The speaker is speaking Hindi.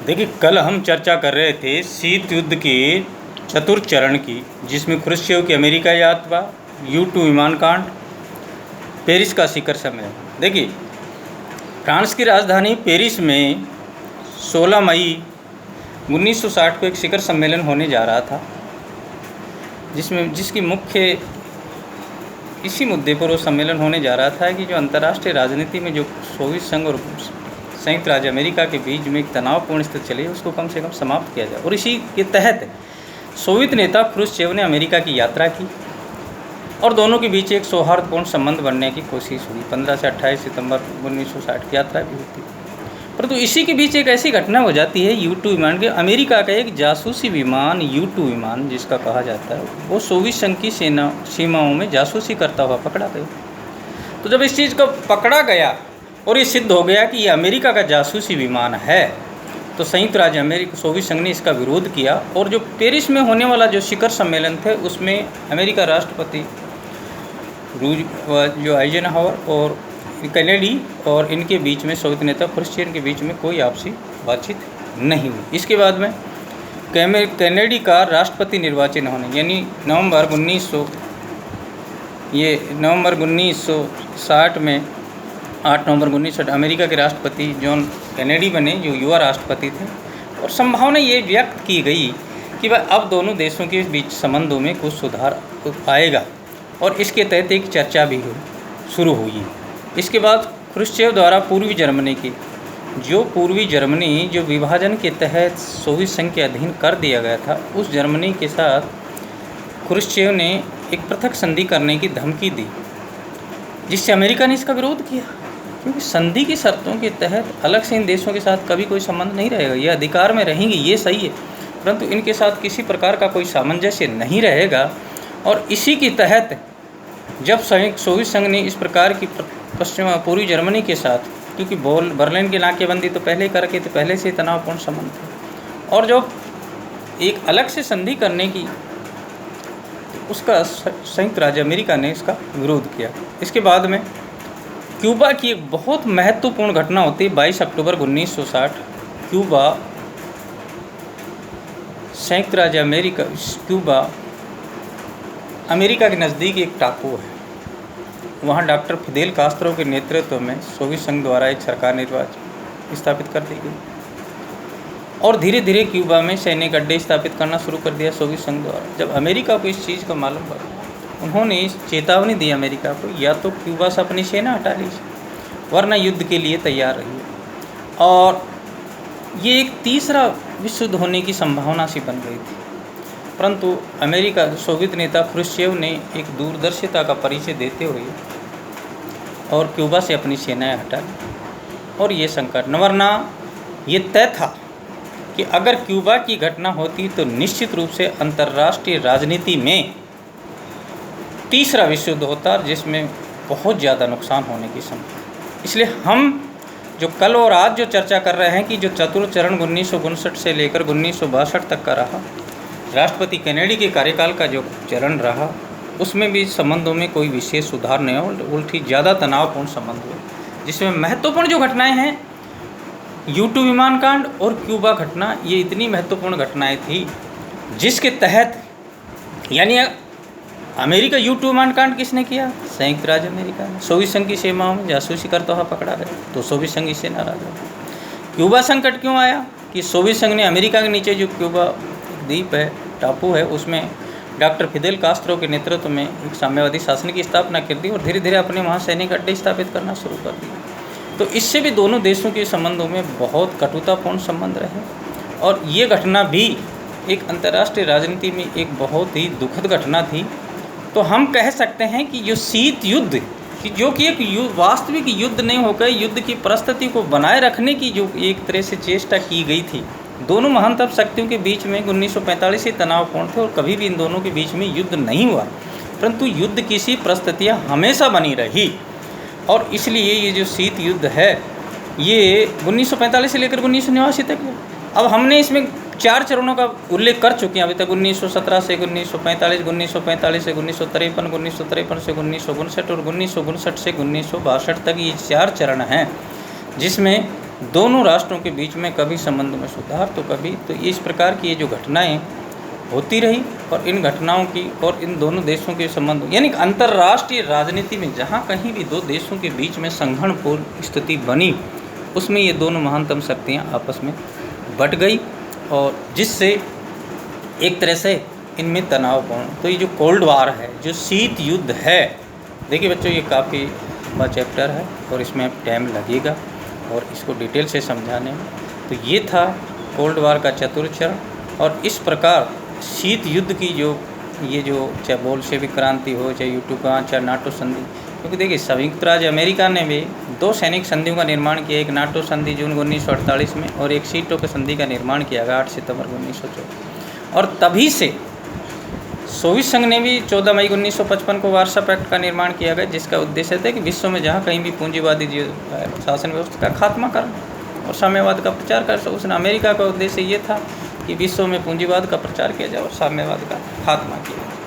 देखिए, कल हम चर्चा कर रहे थे शीत युद्ध के चतुर्थ चरण की, जिसमें क्रुश्चेव की अमेरिका यात्रा, U2 विमान कांड, पेरिस का शिखर सम्मेलन। देखिए, फ्रांस की राजधानी पेरिस में 16 मई 1960 को एक शिखर सम्मेलन होने जा रहा था, जिसकी मुख्य इसी मुद्दे पर वो सम्मेलन होने जा रहा था कि जो अंतर्राष्ट्रीय राजनीति में जो सोवियत संघ और संयुक्त राज्य अमेरिका के बीच में एक तनावपूर्ण स्थिति चली, उसको कम से कम समाप्त किया जाए। और इसी के तहत सोवियत नेता क्रुश्चेव ने अमेरिका की यात्रा की और दोनों के बीच एक सौहार्दपूर्ण संबंध बनने की कोशिश हुई। 15 से 28 सितंबर 1960 की यात्रा भी हुई थी, परंतु इसी के बीच एक ऐसी घटना हो जाती है, U2 विमान के अमेरिका का एक जासूसी विमान, U2 विमान जिसका कहा जाता है, वो सोवियत संघ की सीमाओं में जासूसी करता हुआ पकड़ा गया। तो जब इस चीज़ को पकड़ा गया और ये सिद्ध हो गया कि ये अमेरिका का जासूसी विमान है, तो संयुक्त राज्य अमेरिका सोवियत संघ ने इसका विरोध किया। और जो पेरिस में होने वाला जो शिखर सम्मेलन थे, उसमें अमेरिका राष्ट्रपति जो आइजनहावर और कैनेडी और इनके बीच में, सोवियत नेता क्रुश्चेव के बीच में कोई आपसी बातचीत नहीं हुई। इसके बाद में कैनेडी का राष्ट्रपति निर्वाचन होने, यानी नवंबर 1960 में 8 नवंबर 1960 अमेरिका के राष्ट्रपति जॉन कैनेडी बने, जो युवा राष्ट्रपति थे। और संभावना ये व्यक्त की गई कि वह अब दोनों देशों के बीच संबंधों में कुछ सुधार आएगा, और इसके तहत एक चर्चा भी शुरू हुई। इसके बाद क्रुश्चेव द्वारा पूर्वी जर्मनी जो विभाजन के तहत सोवियत संघ के अधीन कर दिया गया था, उस जर्मनी के साथ क्रुश्चेव ने एक पृथक संधि करने की धमकी दी, जिससे अमेरिका ने इसका विरोध किया, क्योंकि संधि की शर्तों के तहत अलग से इन देशों के साथ कभी कोई संबंध नहीं रहेगा। ये अधिकार में रहेंगे, ये सही है, परंतु इनके साथ किसी प्रकार का कोई सामंजस्य नहीं रहेगा। और इसी के तहत जब सोवियत संघ ने इस प्रकार की पूर्वी जर्मनी के साथ, क्योंकि बर्लिन की नाकेबंदी तो पहले करके थे, पहले से तनावपूर्ण संबंध थे, और जब एक अलग से संधि करने की, उसका संयुक्त राज्य अमेरिका ने इसका विरोध किया। इसके बाद में क्यूबा की एक बहुत महत्वपूर्ण घटना होती है। 22 अक्टूबर 1960 क्यूबा, संयुक्त राज्य अमेरिका, क्यूबा अमेरिका के नज़दीक एक टापू है। वहाँ डॉक्टर फिदेल कास्त्रो के नेतृत्व में सोवियत संघ द्वारा एक सरकार निर्वाचित स्थापित कर दी गई, और धीरे धीरे क्यूबा में सैनिक अड्डे स्थापित करना शुरू कर दिया सोवियत संघ द्वारा। जब अमेरिका को इस चीज़ का मालूम पड़ा, उन्होंने इस चेतावनी दी अमेरिका को, या तो क्यूबा से अपनी सेना हटा लीजिए, वरना युद्ध के लिए तैयार रहिए। और ये एक तीसरा विश्व युद्ध होने की संभावना सी बन गई थी, परंतु अमेरिका सोवियत नेता क्रुश्चेव ने एक दूरदर्शिता का परिचय देते हुए और क्यूबा से अपनी सेनाएं हटा ली। और ये संकट, वरना ये तय था कि अगर क्यूबा की घटना होती तो निश्चित रूप से अंतर्राष्ट्रीय राजनीति में तीसरा विश्व युद्ध होता, जिसमें बहुत ज़्यादा नुकसान होने की संभावना। इसलिए हम जो कल और आज जो चर्चा कर रहे हैं कि जो चतुर्थ चरण 1959 से लेकर 1962 तक का रहा, राष्ट्रपति कैनेडी के कार्यकाल का जो चरण रहा, उसमें भी संबंधों में कोई विशेष सुधार नहीं हो, उल्टी ज़्यादा तनावपूर्ण संबंध हुए, जिसमें महत्वपूर्ण जो घटनाएं हैं, U2 विमान कांड और क्यूबा घटना, ये इतनी महत्वपूर्ण घटनाएं थी, जिसके तहत, यानी अमेरिका U2 विमान कांड किसने किया? संयुक्त राज्य अमेरिका ने। सोवियत संघ की सीमाओं में जासूसी करता हुआ पकड़ा गया, तो सोवियत संघ इससे नाराज हो। क्यूबा संकट क्यों आया कि सोवियत संघ ने अमेरिका के नीचे जो क्यूबा द्वीप है, टापू है, उसमें डॉक्टर फिदेल कास्त्रो के नेतृत्व में एक साम्यवादी शासन की स्थापना कर दी और धीरे धीरे अपने वहाँ सैनिक अड्डे स्थापित करना शुरू कर दिया। तो इससे भी दोनों देशों के संबंधों में बहुत कटुतापूर्ण संबंध रहे, और ये घटना भी एक अंतर्राष्ट्रीय राजनीति में एक बहुत ही दुखद घटना थी। तो हम कह सकते हैं कि जो शीत युद्ध, जो कि एक वास्तविक युद्ध नहीं होकर युद्ध की परिस्थिति को बनाए रखने की जो एक तरह से चेष्टा की गई थी, दोनों महानतम शक्तियों के बीच में 1945 से तनावपूर्ण थे, और कभी भी इन दोनों के बीच में युद्ध नहीं हुआ, परंतु युद्ध की सी परिस्थितियाँ हमेशा बनी रही। और इसलिए ये जो शीत युद्ध है, ये 1945 से लेकर 1989 तक है। अब हमने इसमें 4 चरणों का उल्लेख कर चुके हैं अभी तक, 1917 से 1945, 1945 से 1953, 1953 से 1959 और 1959 से 1962 तक, ये 4 चरण हैं, जिसमें दोनों राष्ट्रों के बीच में कभी संबंधों में सुधार तो कभी तो इस प्रकार की ये जो घटनाएं होती रही, और इन घटनाओं की और इन दोनों देशों के संबंध यानी कि अंतर्राष्ट्रीय राजनीति में जहाँ कहीं भी दो देशों के बीच में संघर्षपूर्ण स्थिति बनी, उसमें ये दोनों महानतम शक्तियाँ आपस में बट गई, और जिससे एक तरह से इनमें तनावपूर्ण, तो ये जो कोल्ड वार है, जो शीत युद्ध है, देखिए बच्चों ये काफ़ी लंबा चैप्टर है और इसमें टाइम लगेगा और इसको डिटेल से समझाने में। तो ये था कोल्ड वार का चतुर्थ चरण, और इस प्रकार शीत युद्ध की ये जो चाहे बोल्शेविक क्रांति हो, चाहे यूटुका, चाहे नाटो संधि, क्योंकि देखिए संयुक्त राज्य अमेरिका ने भी 2 सैनिक संधियों का निर्माण किया, एक नाटो संधि जून 1948 में और एक शीटो की संधि का निर्माण किया गया 8 सितंबर 1954, और तभी से सोवियत संघ ने भी 14 मई 1955 को वार्सा पैक्ट का निर्माण किया गया, जिसका उद्देश्य था कि विश्व में जहाँ कहीं भी पूंजीवादी शासन व्यवस्था का खात्मा करना और साम्यवाद का प्रचार कर। उसने अमेरिका का उद्देश्य ये था कि विश्व में पूंजीवाद का प्रचार किया जाए और साम्यवाद का खात्मा किया जाए।